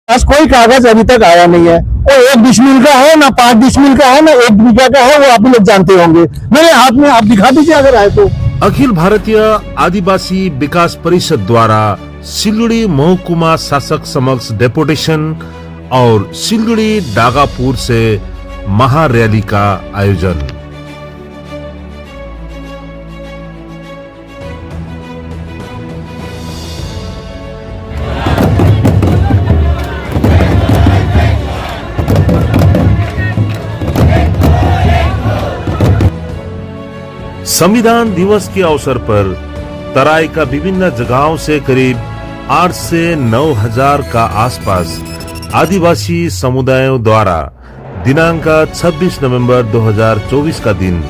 पास कोई कागज अभी तक आया नहीं है। वो 1 डिसमिल का है ना 5 डिसमिल का है ना 1 बीघा का है, वो आप लोग जानते होंगे। मेरे हाथ में आप दिखा दीजिए अगर आए तो। अखिल भारतीय आदिवासी विकास परिषद द्वारा सिलगढ़ी महकुमा शासक समक्ष डेपुटेशन और सिलगढ़ी डागापुर से महारैली का आयोजन। संविधान दिवस के अवसर पर तराई का विभिन्न जगहों से करीब 8 से 9 हजार का आसपास आदिवासी समुदायों द्वारा दिनांक 26 नवंबर 2024 का दिन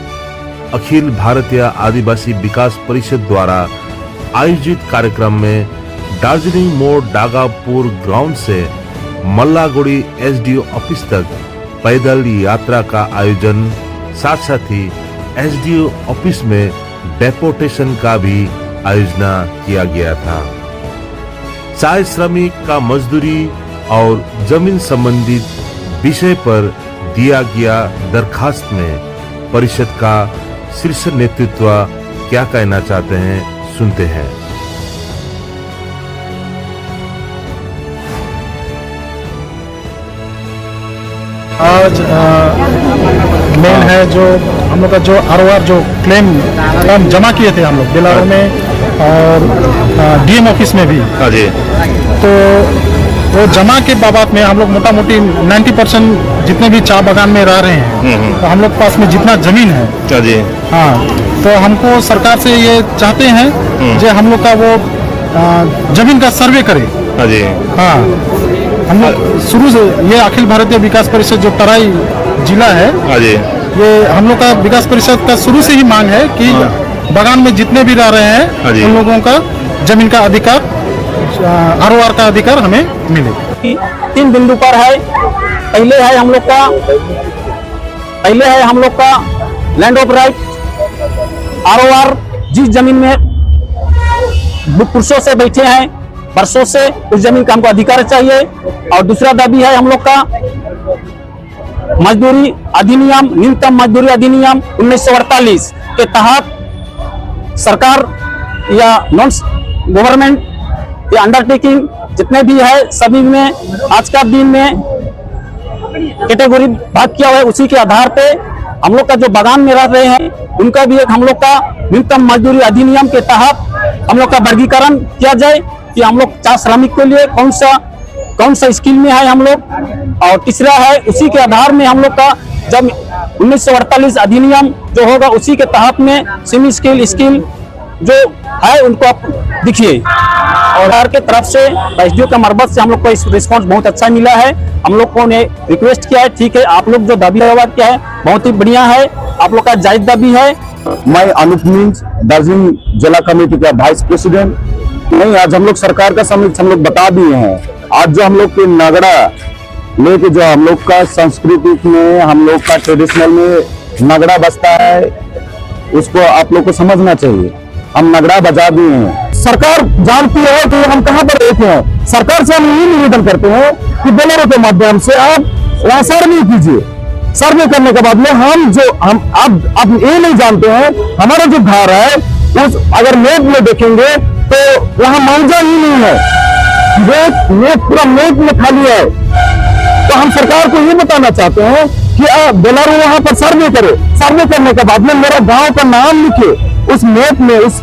अखिल भारतीय आदिवासी विकास परिषद द्वारा आयोजित कार्यक्रम में दार्जिलिंग मोड़ डागापुर ग्राउंड से मल्लागुड़ी एसडीओ ऑफिस तक पैदल यात्रा का आयोजन, साथ साथ ही एसडीओ ऑफिस में डेपोटेशन का भी आयोजना किया गया था। चाय श्रमिक का मजदूरी और जमीन संबंधित विषय पर दिया गया दरखास्त में परिषद का शीर्ष नेतृत्व क्या कहना चाहते हैं, सुनते हैं। आज मेन है जो हम लोग का जो आरओआर जो क्लेम जमा किए थे हम लोग बेलारो में और डीएम ऑफिस में भी। तो वो जमा के बाबत में हम लोग मोटा मोटी 90% जितने भी चाय बागान में रह रहे हैं, तो हम लोग पास में जितना जमीन है, हाँ, तो हमको सरकार से ये चाहते हैं जो हम लोग का वो जमीन का सर्वे करे। हाँ, हम लोग शुरू से ये अखिल भारतीय विकास परिषद जो तराई जिला है, ये हम लोग का विकास परिषद का शुरू से ही मांग है कि बागान में जितने भी रह रहे हैं उन लोगों का जमीन का अधिकार, आरओआर का अधिकार हमें मिले। 3 बिंदु पर है। पहले है हम लोग का लैंड ऑफ राइट, आरओआर जिस जमीन में पुरुषों से बैठे हैं वर्षों से, उस जमीन का हमको अधिकार चाहिए। और दूसरा दाबी है हम लोग का मजदूरी अधिनियम, न्यूनतम मजदूरी अधिनियम 1948 के तहत सरकार या नॉन गवर्नमेंट या अंडरटेकिंग जितने भी है सभी में आज का दिन में कैटेगरी भाग किया हुआ है। उसी के आधार पे हम लोग का जो बागान में रह रहे हैं उनका भी एक हम लोग का न्यूनतम मजदूरी अधिनियम के तहत हम लोग का वर्गीकरण किया जाए कि हम लोग चाय श्रमिक के लिए कौन सा स्किल में है हम लोग। और तीसरा है उसी के आधार में हम लोग का जब 1948 अधिनियम जो होगा उसी के तहत में सेमी स्किल जो है उनको आप दिखिए। और सरकार के तरफ से एसडीओ का मरबत से हम लोग को इस रिस्पांस बहुत अच्छा मिला है। हम लोग को ने रिक्वेस्ट किया है, ठीक है आप लोग जो दाबी किया है बहुत ही बढ़िया है, आप लोग का जायज दाबी है। मैं अनूप मीन्स दार्जिलिंग जिला कमेटी का वाइस प्रेसिडेंट। नहीं, आज हम लोग सरकार का समक्ष हम लोग बता दिए हैं। आज जो हम लोग के नगड़ा लेके जो हम लोग का संस्कृति में हम लोग का ट्रेडिशनल में नगड़ा बजता है, उसको आप लोग को समझना चाहिए। हम नगड़ा बजा दिए हैं। सरकार जानती है कि हम कहाँ पर रहते हैं। सरकार से हम यही निवेदन करते हैं कि बोलेरो के माध्यम से आप वहाँ सर्वे कीजिए। सर्वे करने के बाद में हम अब ये नहीं जानते हैं हमारा जो घर है उस अगर मैप में देखेंगे तो वहाँ मौजा ही नहीं है, मैप पूरा मैप में खाली है। तो हम सरकार को ये बताना चाहते हैं कि बेलारो वहाँ पर सर्वे करे। सर्वे करने के बाद में मेरा गांव का नाम लिखे उस मैप में, उस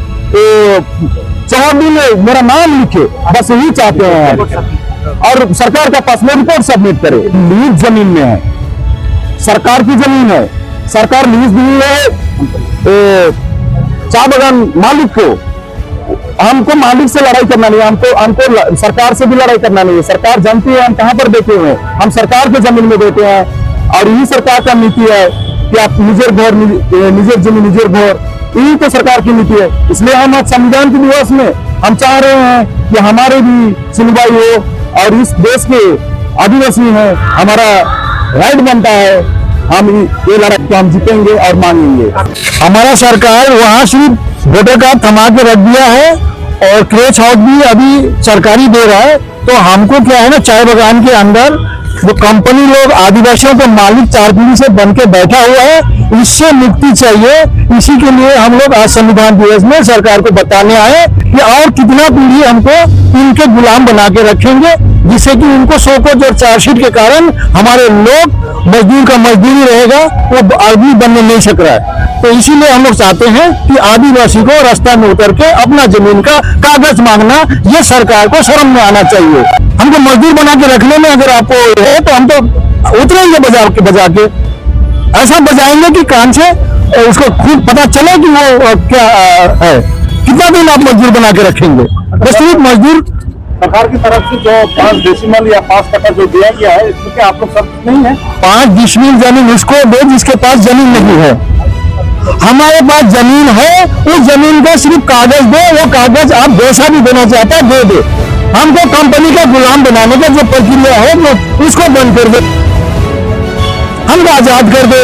चाबी में मेरा नाम लिखे, बस यही चाहते हैं। और सरकार के पास में रिपोर्ट सबमिट करे। लीज जमीन में है, सरकार की जमीन है, सरकार लीज दी है चाय बागान मालिक को। हमको मालिक से लड़ाई करना नहीं है, हमको सरकार से भी लड़ाई करना नहीं है। सरकार जानती है हम कहाँ पर बैठे हुए हैं, हम सरकार के जमीन में बैठे हैं। और यही सरकार का नीति है कि आप निजर जमीन निजर भोर, यही तो सरकार की नीति है। इसलिए हम आज संविधान के दिवस में हम चाह रहे हैं कि हमारे भी सुनवाई हो और इस देश के आदिवासी हैं, हमारा राइट बनता है। हम ये लड़ाई को हम जीतेंगे और मांगेंगे। हमारा सरकार वहाँ सिर्फ वोटर कार्ड थमा के रख दिया है और क्रेच हाउस भी अभी सरकारी दे रहा है। तो हमको क्या है ना, चाय बागान के अंदर जो कंपनी लोग आदिवासियों को मालिक 4 पीढ़ी से बन के बैठा हुआ है, इससे मुक्ति चाहिए। इसी के लिए हम लोग आज संविधान दिवस में सरकार को बताने आए कि और कितना पीढ़ी हमको इनके गुलाम बना के रखेंगे, जिससे कि उनको शोकत और चार्जशीट के कारण हमारे लोग मजदूर का मजदूरी रहेगा, वो आदमी बनने नहीं सक रहा है। तो इसीलिए हम लोग चाहते हैं कि आदिवासी को रास्ता में उतर के अपना जमीन का कागज मांगना, ये सरकार को शर्म में आना चाहिए। हमको मजदूर बना के रखने में अगर आपको है तो हम तो उतरेंगे बजा के ऐसा बजाएंगे कि कान से उसको खुद पता चले कि वो क्या है। कितना दिन आप मजदूर बना के रखेंगे? बस सिर्फ मजदूर सरकार की तरफ से जो 5 डेसिमल या 5 कट्टा जो दिया गया है, इसमें क्या आप लोग सब नहीं है? 5 डिसमिल जमीन उसको दे जिसके पास जमीन नहीं है। हमारे पास जमीन है, उस जमीन का सिर्फ कागज दो, वो कागज आप जैसा भी देना चाहता है दे दे। हमको कंपनी का गुलाम बनाने का जो प्रक्रिया है वो उसको बंद कर दे, हमको आजाद कर दे।